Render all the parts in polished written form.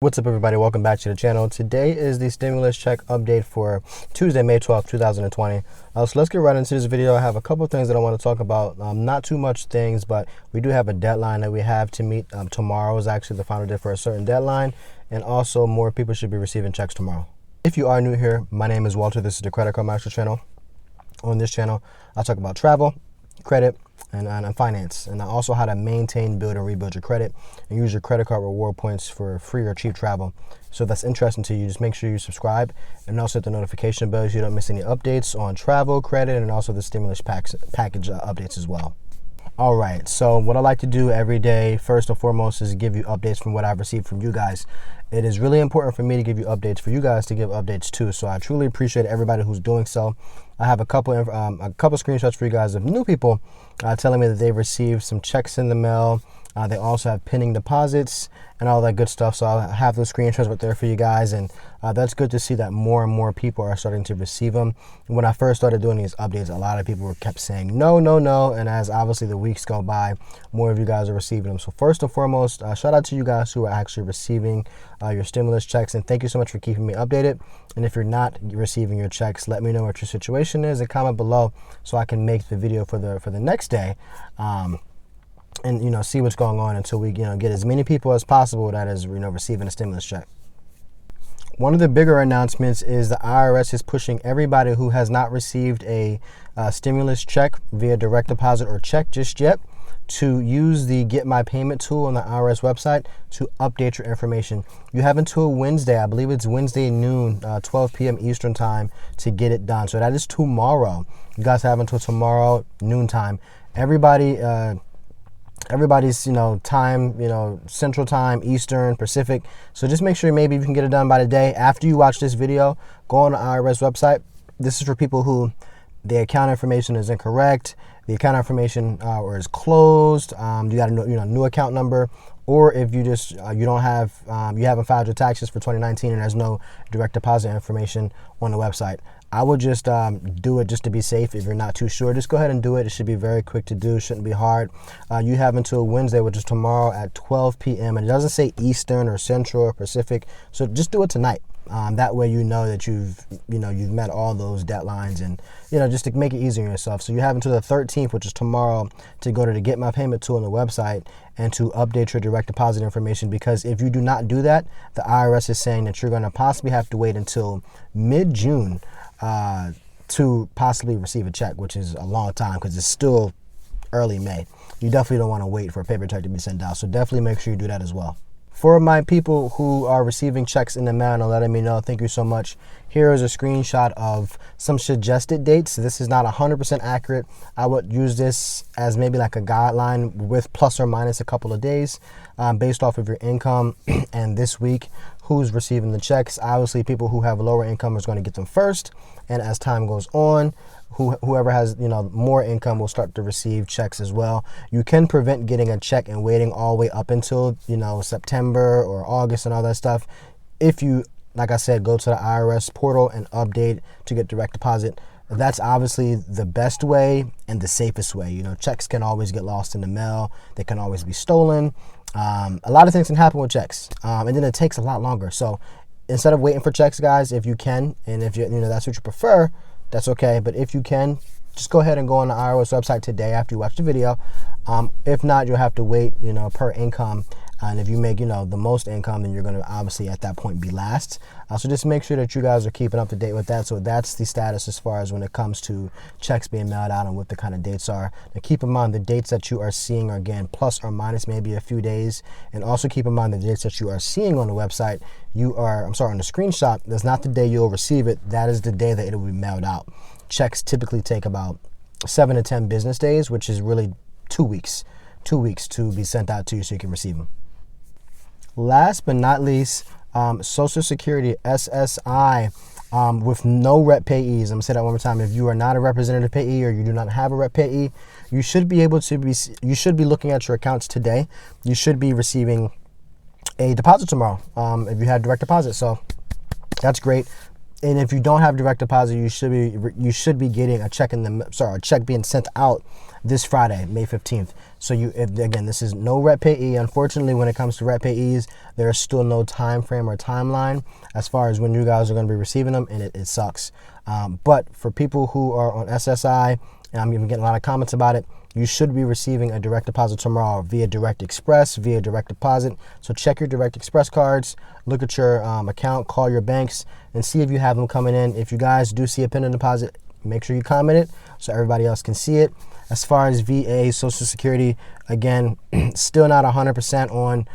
What's up, everybody? Welcome back to the channel. Today is the stimulus check update for Tuesday, May 12th, 2020. So let's get right into this video. I have a couple of things that I want to talk about. Not too much things, but we do have a deadline that we have to meet. Tomorrow is actually the final day for a certain deadline, and also more people should be receiving checks tomorrow. If you are new here, my name is Walter. This is the Credit Card Master channel. On this channel, I'll talk about travel, credit, and finance, and also how to maintain, build, and rebuild your credit and use your credit card reward points for free or cheap travel. So if that's interesting to you, just make sure you subscribe and also hit the notification bell so you don't miss any updates on travel, credit, and also the stimulus package updates as well. All right, so what I like to do every day, first and foremost, is give you updates from what I've received from you guys. It is really important for me to give you updates, for you guys to give updates too. So I truly appreciate everybody who's doing so. I have a couple screenshots for you guys of new people telling me that they've received some checks in the mail. They also have pending deposits and all that good stuff. So I'll have those screenshots right there for you guys. And that's good to see that more and more people are starting to receive them. When I first started doing these updates, a lot of people kept saying no, no, no. And as obviously the weeks go by, more of you guys are receiving them. So first and foremost, shout out to you guys who are actually receiving your stimulus checks. And thank you so much for keeping me updated. And if you're not receiving your checks, let me know what your situation is and comment below so I can make the video for the next day. And see what's going on until we get as many people as possible that is receiving a stimulus check. One of the bigger announcements is the IRS is pushing everybody who has not received a stimulus check via direct deposit or check just yet to use the Get My Payment tool on the IRS website to update your information. You have until Wednesday, I believe it's Wednesday noon, 12 p.m. Eastern time to get it done. So that is tomorrow. You guys have until tomorrow noontime. Everybody's time, Central Time, Eastern, Pacific. So just make sure maybe you can get it done by today. After you watch this video, go on the IRS website. This is for people who the account information is incorrect, the account information or is closed. You got a new account number, or if you just you haven't filed your taxes for 2019 and there's no direct deposit information on the website. I would just do it just to be safe. If you're not too sure, just go ahead and do it. It should be very quick to do. Shouldn't be hard. You have until Wednesday, which is tomorrow at 12 p.m. And it doesn't say Eastern or Central or Pacific. So just do it tonight. That way that you've met all those deadlines, and just to make it easier on yourself. So you have until the 13th, which is tomorrow, to go to the Get My Payment tool on the website and to update your direct deposit information, because if you do not do that, the IRS is saying that you're going to possibly have to wait until mid-June to possibly receive a check, which is a long time because it's still early May. You definitely don't want to wait for a paper check to be sent out. So definitely make sure you do that as well. For my people who are receiving checks in the mail and letting me know, thank you so much. Here is a screenshot of some suggested dates. This is not 100% accurate. I would use this as maybe like a guideline with plus or minus a couple of days based off of your income and this week who's receiving the checks. Obviously, people who have lower income is going to get them first. And as time goes on, whoever has more income will start to receive checks as well. You can prevent getting a check and waiting all the way up until September or August and all that stuff if you, like I said, go to the IRS portal and update to get direct deposit. That's obviously the best way and the safest way. Checks can always get lost in the mail. They can always be stolen. A lot of things can happen with checks, and then it takes a lot longer. So instead of waiting for checks, guys, if you can, and if that's what you prefer, that's okay. But if you can, just go ahead and go on the IRS website today after you watch the video. If not, you'll have to wait, per income. And if you make, the most income, then you're going to obviously at that point be last. So just make sure that you guys are keeping up to date with that. So that's the status as far as when it comes to checks being mailed out and what the kind of dates are. Now keep in mind the dates that you are seeing are, again, plus or minus maybe a few days. And also keep in mind the dates that you are seeing on the website, on the screenshot, that's not the day you'll receive it. That is the day that it will be mailed out. Checks typically take about 7 to 10 business days, which is really 2 weeks. 2 weeks to be sent out to you so you can receive them. Last but not least, Social Security, SSI, with no rep payees. I'm going to say that one more time. If you are not a representative payee or you do not have a rep payee, you should be looking at your accounts today. You should be receiving a deposit tomorrow if you had direct deposit. So that's great. And if you don't have direct deposit, you should be getting a check a check being sent out this Friday, May 15th. So again, this is no rep payee. Unfortunately, when it comes to rep payees, there is still no time frame or timeline as far as when you guys are going to be receiving them, and it sucks. But for people who are on SSI, and I'm even getting a lot of comments about it, you should be receiving a direct deposit tomorrow via Direct Express, via direct deposit. So check your Direct Express cards, look at your account, call your banks, and see if you have them coming in. If you guys do see a pending deposit, make sure you comment it so everybody else can see it. As far as VA, Social Security, again, still not 100% on.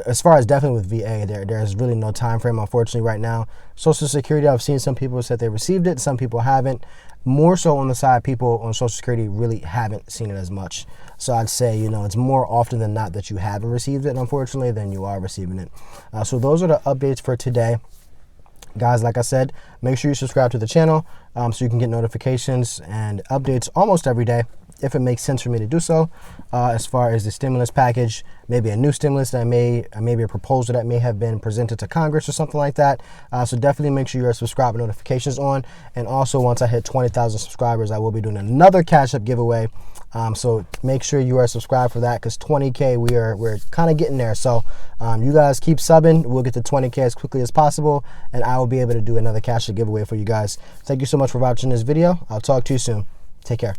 As far as definitely with VA, there's really no time frame, unfortunately, right now. Social Security, I've seen some people said they received it, some people haven't. More so on the side, people on Social Security really haven't seen it as much. So I'd say, it's more often than not that you haven't received it, unfortunately, than you are receiving it. So those are the updates for today. Guys, like I said, make sure you subscribe to the channel so you can get notifications and updates almost every day if it makes sense for me to do so. As far as the stimulus package, maybe a new stimulus that maybe a proposal that may have been presented to Congress or something like that. So definitely make sure you're subscribed with notifications on. And also, once I hit 20,000 subscribers, I will be doing another Cash App giveaway. So make sure you are subscribed for that, because 20K, we're kind of getting there. So you guys keep subbing. We'll get to 20K as quickly as possible, and I will be able to do another Cash App giveaway for you guys. Thank you so much for watching this video. I'll talk to you soon. Take care.